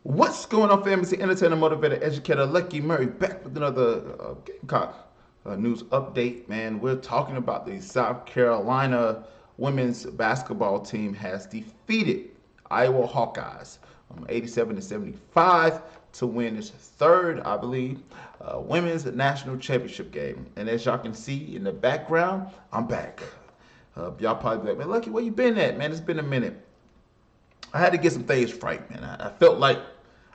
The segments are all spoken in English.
What's going on, family? Entertainer, motivator, educator, Lucky Murray, back with another Gamecock news update. Man, we're talking about the South Carolina women's basketball team has defeated Iowa Hawkeyes 87 to 75 to win its third, I believe, women's national championship game. And as y'all can see in the background, I'm back. Y'all probably be like, man, Lucky, where you been at, man? It's been a minute. I had to get some things right, man. I felt like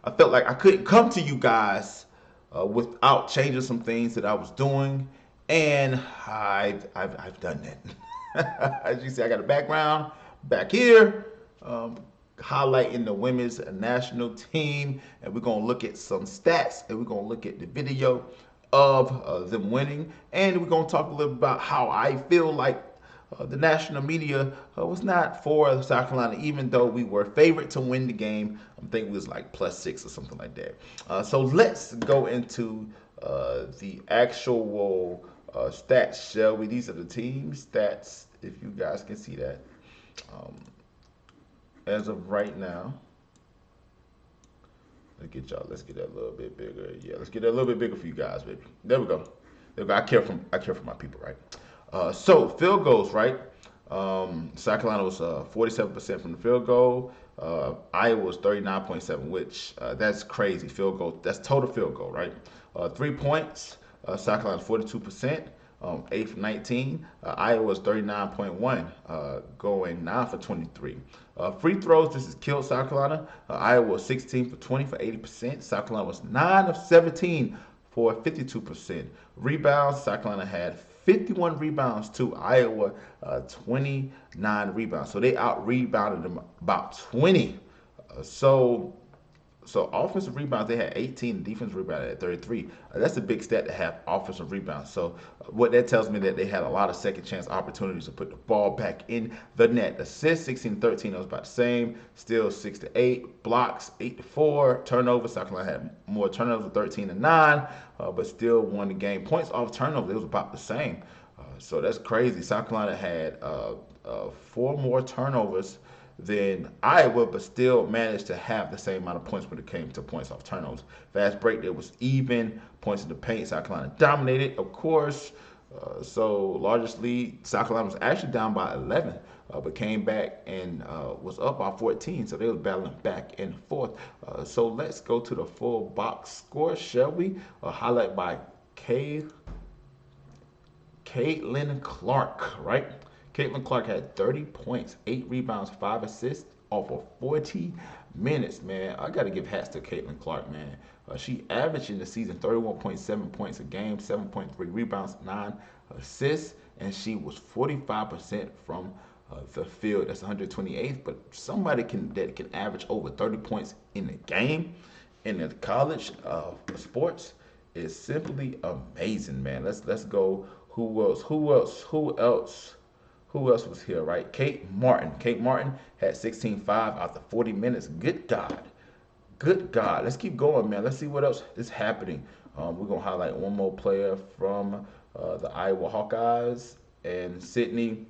I couldn't come to you guys without changing some things that I was doing, and I've done that. As you see, I got a background back here, um, highlighting the women's national team, and we're gonna look at some stats, and we're gonna look at the video of them winning, and we're gonna talk a little about how I feel like the national media was not for South Carolina, even though we were favored to win the game. I think it was like +6 or something like that. So let's go into the actual stats, shall we? These are the team stats, if you guys can see that. Um, as of right now, let's get that a little bit bigger. Yeah, let's get that a little bit bigger for you guys, baby. There we go. There we go. I care for my people, right? So field goals, right? South Carolina was 47% from the field goal. Iowa was 39.7, which that's crazy. Field goal, that's total field goal, right? 3 points. South Carolina 42%. 8 for 19. Iowa was 39.1, going 9 for 23. Free throws, this is killed South Carolina. Iowa was 16 for 20 for 80%. South Carolina was 9 of 17 for 52%. Rebounds, South Carolina had 51 rebounds to Iowa 29 rebounds. So they out rebounded them about 20. So offensive rebounds, they had 18. Defensive rebounds at 33. That's a big stat to have offensive rebounds. So what that tells me that they had a lot of second chance opportunities to put the ball back in the net. Assists 16-13, that was about the same. Still 6-8. Blocks 8-4. Turnovers, South Carolina had more turnovers, 13-9, but still won the game. Points off turnovers, it was about the same. So that's crazy. South Carolina had 4 more turnovers than Iowa, but still managed to have the same amount of points when it came to points off turnovers. Fast break, it was even. Points in the paint, South Carolina dominated, of course. So largest lead, South Carolina was actually down by 11, but came back and was up by 14. So they was battling back and forth. So let's go to the full box score, shall we? Highlight by K. Caitlin Clark, right? Caitlin Clark had 30 points, 8 rebounds, 5 assists off of 40 minutes, man. I got to give hats to Caitlin Clark, man. She averaged in the season 31.7 points a game, 7.3 rebounds, 9 assists, and she was 45% from the field. That's 128th, but somebody that can average over 30 points in a game in the college sports is simply amazing, man. Let's go. Who else? Who else? Who else? Who else was here, right? Kate Martin. Kate Martin had 16-5 after 40 minutes. Good God. Good God. Let's keep going, man. Let's see what else is happening. We're going to highlight one more player from the Iowa Hawkeyes, and Sydney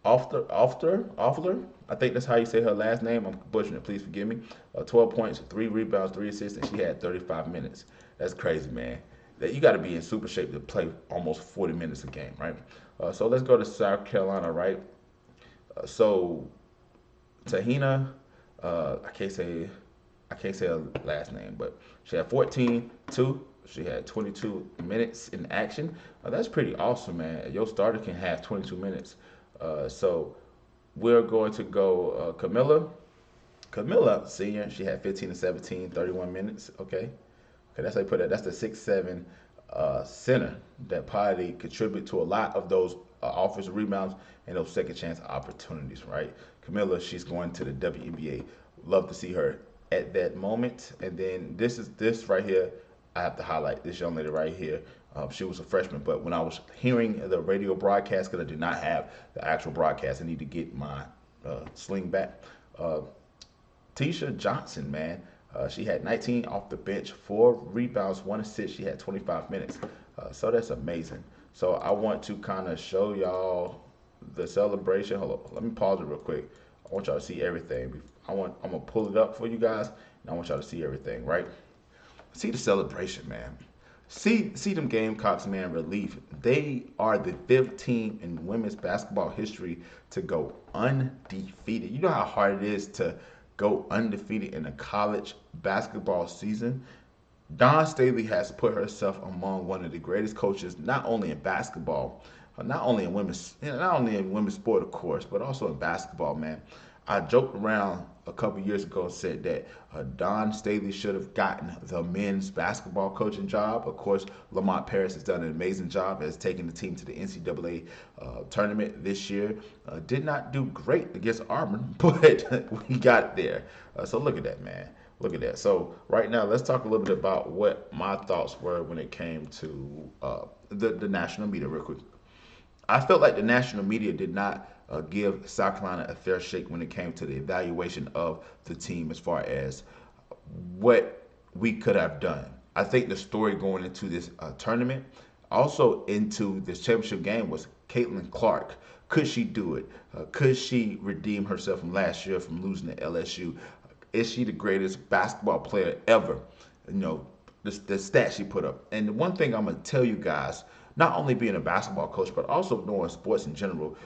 Offler. I think that's how you say her last name. I'm butchering it. Please forgive me. 12 points, 3 rebounds, 3 assists, and she had 35 minutes. That's crazy, man. That you got to be in super shape to play almost 40 minutes a game, right? So let's go to South Carolina, right? So Tahina, I can't say her last name, but she had 14-2. She had 22 minutes in action. That's pretty awesome, man. Your starter can have 22 minutes. So we're going to go Camilla. Camilla, senior, she had 15 and 17, 31 minutes. Okay. Okay, that's how you put it. That's the 6'7" center that probably contribute to a lot of those offensive rebounds and those second chance opportunities, right? Camilla, she's going to the WNBA. Love to see her at that moment. And then this right here. I have to highlight this young lady right here. She was a freshman, but when I was hearing the radio broadcast, because I did not have the actual broadcast, I need to get my sling back. Uh, Tisha Johnson, man. She had 19 off the bench, 4 rebounds, 1 assist. She had 25 minutes. So that's amazing. So I want to kind of show y'all the celebration. Hold on, let me pause it real quick. I want y'all to see everything. I'm gonna pull it up for you guys, And I want y'all to see everything, right? See the celebration, man. See them Gamecocks, man, relief. They are the fifth team in women's basketball history to go undefeated. You know how hard it is to go undefeated in a college basketball season? Dawn Staley has put herself among one of the greatest coaches, not only in basketball, not only in women's, not only in women's sport, of course, but also in basketball, man. I joked around a couple years ago and said that Dawn Staley should have gotten the men's basketball coaching job. Of course, Lamont Paris has done an amazing job as taking the team to the NCAA tournament this year. Did not do great against Auburn, but we got there. So look at that, man. Look at that. So right now, let's talk a little bit about what my thoughts were when it came to the national media, real quick. I felt like the national media did not give South Carolina a fair shake when it came to the evaluation of the team as far as what we could have done. I think the story going into this tournament, also into this championship game, was Caitlin Clark. Could she do it? Could she redeem herself from last year from losing to LSU? Is she the greatest basketball player ever? You know, the stats she put up. And the one thing I'm gonna tell you guys, not only being a basketball coach, but also knowing sports in general,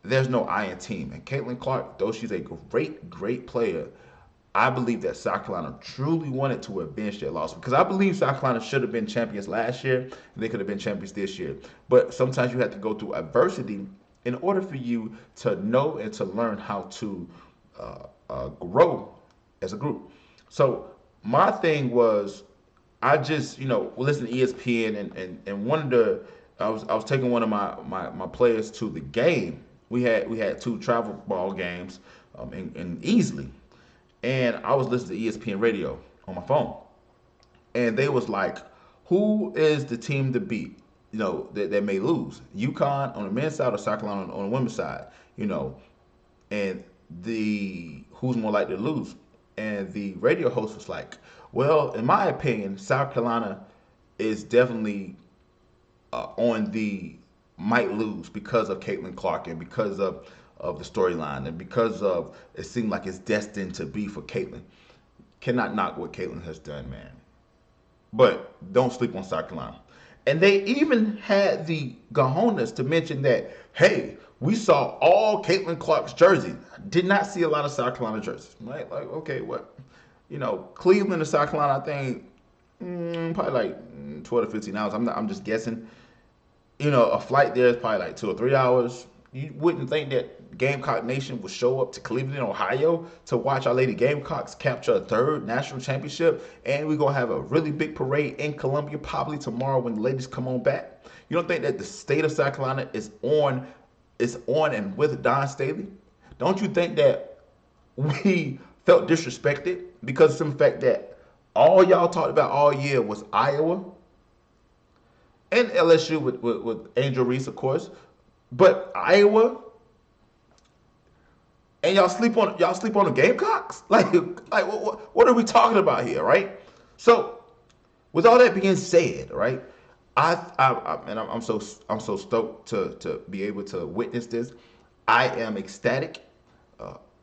there's no I in team. And Caitlin Clark, though she's a great player, I believe that South Carolina truly wanted to avenge their loss because I believe South Carolina should have been champions last year and they could have been champions this year. But sometimes you have to go through adversity in order for you to know and to learn how to grow as a group. So my thing was, I just listen to ESPN and one of the I was taking one of my players to the game. We had two travel ball games, and easily, and I was listening to ESPN radio on my phone, and they was like, "Who is the team to beat? That may lose. UConn on the men's side or South Carolina on the women's side? You know, and the who's more likely to lose?" And the radio host was like, "Well, in my opinion, South Carolina is definitely on the might lose because of Caitlin Clark and because of the storyline and because of it seemed like it's destined to be for Caitlin. Cannot knock what Caitlin has done, man. But don't sleep on South Carolina." And they even had the gajonas to mention that, hey, we saw all Caitlin Clark's jerseys. Did not see a lot of South Carolina jerseys. Right? Like, okay, what? Cleveland and South Carolina, I think, probably like 12 to 15 hours. I'm just guessing. A flight there is probably like 2 or 3 hours. You wouldn't think that Gamecock Nation would show up to Cleveland, Ohio to watch our Lady Gamecocks capture a third national championship. And we're going to have a really big parade in Columbia probably tomorrow when the ladies come on back. You don't think that the state of South Carolina is on and with Dawn Staley? Don't you think that we felt disrespected because of some fact that all y'all talked about all year was Iowa and LSU with Angel Reese, of course, but Iowa, and y'all sleep on the Gamecocks? Like what are we talking about here, right? So, with all that being said, right, I'm so stoked to be able to witness this. I am ecstatic.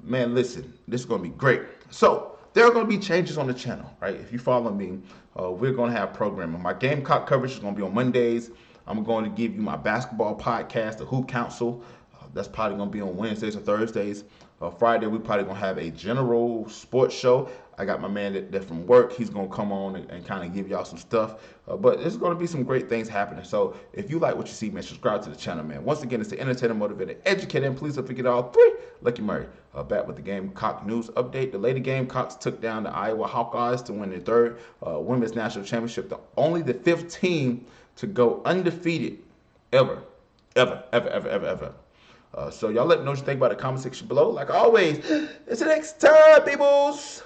Man, listen, this is gonna be great. So there are gonna be changes on the channel, right? If you follow me, we're gonna have programming. My Gamecock coverage is gonna be on Mondays. I'm going to give you my basketball podcast, the Hoop Council. That's probably gonna be on Wednesdays or Thursdays. Friday, we probably gonna have a general sports show. I got my man that from work. He's gonna come on and kind of give y'all some stuff. But there's gonna be some great things happening. So if you like what you see, man, subscribe to the channel, man. Once again, it's the entertainer, motivator, educator, and please don't forget all three. Lucky Murray, back with the Gamecock news update. The Lady Gamecocks took down the Iowa Hawkeyes to win their third women's national championship. Only the fifth team to go undefeated ever. So y'all let me know what you think about the comment section below. Like always, until next time, peoples.